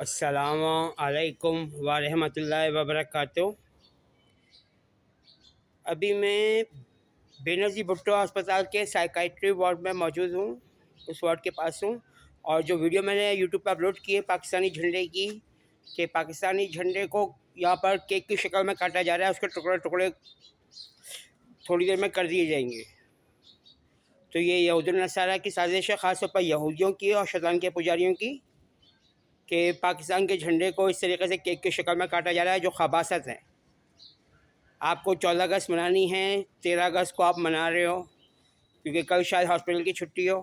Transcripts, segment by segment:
السلام علیکم ورحمۃ اللہ وبرکاتہ۔ ابھی میں بے نظیر بھٹو ہسپتال کے سائیکائٹری وارڈ میں موجود ہوں، اس وارڈ کے پاس ہوں، اور جو ویڈیو میں نے یوٹیوب پہ اپلوڈ کی ہے پاکستانی جھنڈے کی، کہ پاکستانی جھنڈے کو یہاں پر کیک کی شکل میں کاٹا جا رہا ہے، اس کے ٹکڑے ٹکڑے تھوڑی دیر میں کر دیے جائیں گے، تو یہ یہود النصارہ کی سازش ہے، خاص طور پر یہودیوں کی اور شیطان کے پجاریوں کی، کہ پاکستان کے جھنڈے کو اس طریقے سے کیک کی شکل میں کاٹا جا رہا ہے، جو خباثت ہے۔ آپ کو 14 اگست منانی ہے، 13 اگست کو آپ منا رہے ہو کیونکہ کل شاید ہاسپٹل کی چھٹی ہو،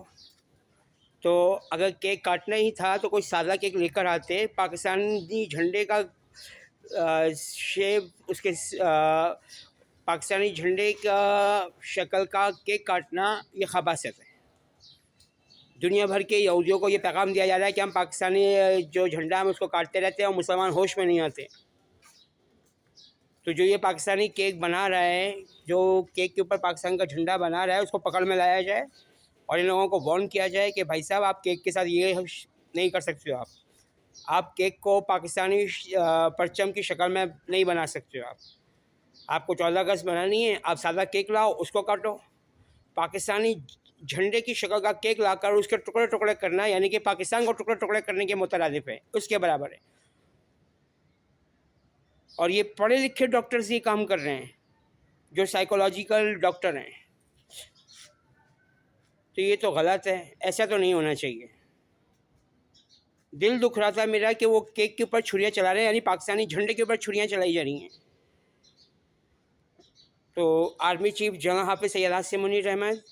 تو اگر کیک کاٹنا ہی تھا تو کوئی سادہ کیک لے کر آتے۔ پاکستانی جھنڈے کا شیپ، اس کے پاکستانی جھنڈے کا شکل کا کیک کاٹنا یہ خباثت ہے۔ دنیا بھر کے یہودیوں کو یہ پیغام دیا جا رہا ہے کہ ہم پاکستانی جو جھنڈا ہے ہم اس کو کاٹتے رہتے ہیں اور مسلمان ہوش میں نہیں آتے۔ تو جو یہ پاکستانی کیک بنا رہا ہے، جو کیک کے اوپر پاکستان کا جھنڈا بنا رہا ہے، اس کو پکڑ میں لایا جائے اور ان لوگوں کو وارن کیا جائے کہ بھائی صاحب آپ کیک کے ساتھ یہ نہیں کر سکتے ہو، آپ کیک کو پاکستانی پرچم کی شکل میں نہیں بنا سکتے ہو۔ آپ کو 14 اگست بنانی ہے، آپ سادہ کیک لاؤ، اس کو کاٹو۔ پاکستانی جھنڈے کی شکل کا کیک لا کر اس کے ٹکڑے ٹکڑے کرنا، یعنی کہ پاکستان کو ٹکڑے ٹکڑے کرنے کے مترادف ہے، اس کے برابر ہے۔ اور یہ پڑھے لکھے ڈاکٹرز یہ کام کر رہے ہیں، جو سائیکولوجیکل ڈاکٹر ہیں، تو یہ تو غلط ہے، ایسا تو نہیں ہونا چاہیے۔ دل دکھ رہا تھا میرا کہ وہ کیک کے اوپر چھریاں چلا رہے ہیں، یعنی پاکستانی جھنڈے کے اوپر چھریاں چلائی جا رہی ہیں۔ تو آرمی چیف جنرل حافظ سید عاصم منیر احمد،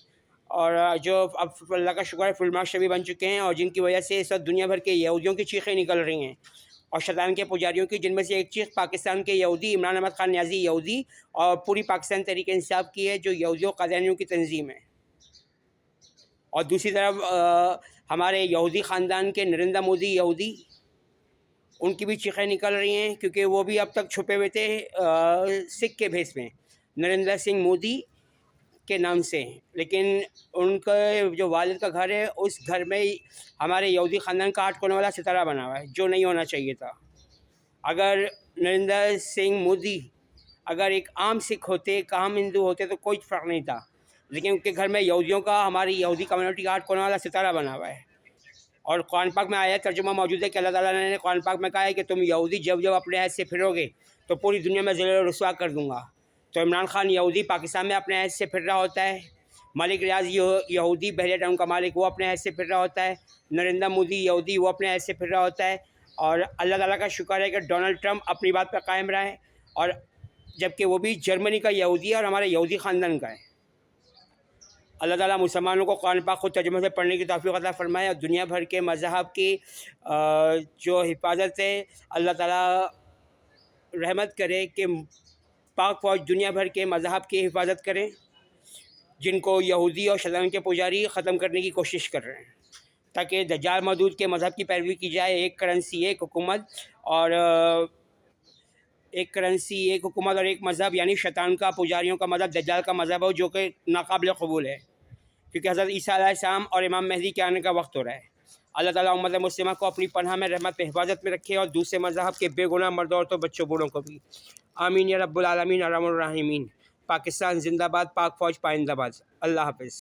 اور جو اب اللہ کا شکر ہے فلڈ مارشل بھی بن چکے ہیں، اور جن کی وجہ سے اس وقت دنیا بھر کے یہودیوں کی چیخیں نکل رہی ہیں اور شیطان کے پجاریوں کی، جن میں سے ایک چیخ پاکستان کے یہودی عمران احمد خان نیازی یہودی اور پوری پاکستان تحریک انصاف کی ہے، جو یہودیوں قادیانیوں کی تنظیم ہے، اور دوسری طرف ہمارے یہودی خاندان کے نریندر مودی یہودی، ان کی بھی چیخیں نکل رہی ہیں، کیونکہ وہ بھی اب تک چھپے ہوئے تھے سکھ کے بھیس میں، نریندر سنگھ مودی کے نام سے، لیکن ان کا جو والد کا گھر ہے اس گھر میں ہمارے یہودی خاندان کا 8 کونے والا ستارہ بنا ہوا ہے، جو نہیں ہونا چاہیے تھا۔ اگر نریندر سنگھ مودی اگر ایک عام سکھ ہوتے، ایک عام ہندو ہوتے تو کوئی فرق نہیں تھا، لیکن ان کے گھر میں یہودیوں کا، ہماری یہودی کمیونٹی کا 8 کونے والا ستارہ بنا ہوا ہے۔ اور قرآن پاک میں آیا ترجمہ موجود ہے کہ اللہ تعالیٰ نے قرآن پاک میں کہا ہے کہ تم یہودی جب جب اپنے عہد سے پھرو گے تو پوری دنیا میں ذلیل و رسوا کر دوں گا۔ تو عمران خان یہودی پاکستان میں اپنے عہد سے پھر رہا ہوتا ہے، ملک ریاض یہودی بحریہ ڈیم کا مالک وہ اپنے عہد سے پھر رہا ہوتا ہے، نریندر مودی یہودی وہ اپنے عہد سے پھر رہا ہوتا ہے، اور اللہ تعالیٰ کا شکر ہے کہ ڈونلڈ ٹرمپ اپنی بات پہ قائم رہا ہے، اور جبکہ وہ بھی جرمنی کا یہودی ہے اور ہمارے یہودی خاندان کا ہے۔ اللہ تعالیٰ مسلمانوں کو قرآن پاک خود ترجمے سے پڑھنے کی توفیق عطا فرمائے، اور دنیا بھر کے مذہب کی جو حفاظت ہے، اللہ تعالیٰ رحمت کرے کہ پاک فوج دنیا بھر کے مذہب کی حفاظت کریں، جن کو یہودی اور شیطان کے پجاری ختم کرنے کی کوشش کر رہے ہیں، تاکہ دجال مودود کے مذہب کی پیروی کی جائے، ایک کرنسی ایک حکومت، اور ایک کرنسی ایک حکومت اور ایک مذہب، یعنی شیطان کا پجاریوں کا مذہب دجال کا مذہب ہو، جو کہ ناقابل قبول ہے، کیونکہ حضرت عیسیٰ علیہ السلام اور امام مہدی کے آنے کا وقت ہو رہا ہے۔ اللہ تعالیٰ امت مسلمہ کو اپنی پناہ میں، رحمت میں، حفاظت میں رکھے، اور دوسرے مذہب کے بے گناہ مردوں عورتوں بچوں بوڑھوں کو بھی۔ آمین یا رب العالمین ارحم الراحمین۔ پاکستان زندہ باد، پاک فوج پائندہ باد۔ اللہ حافظ۔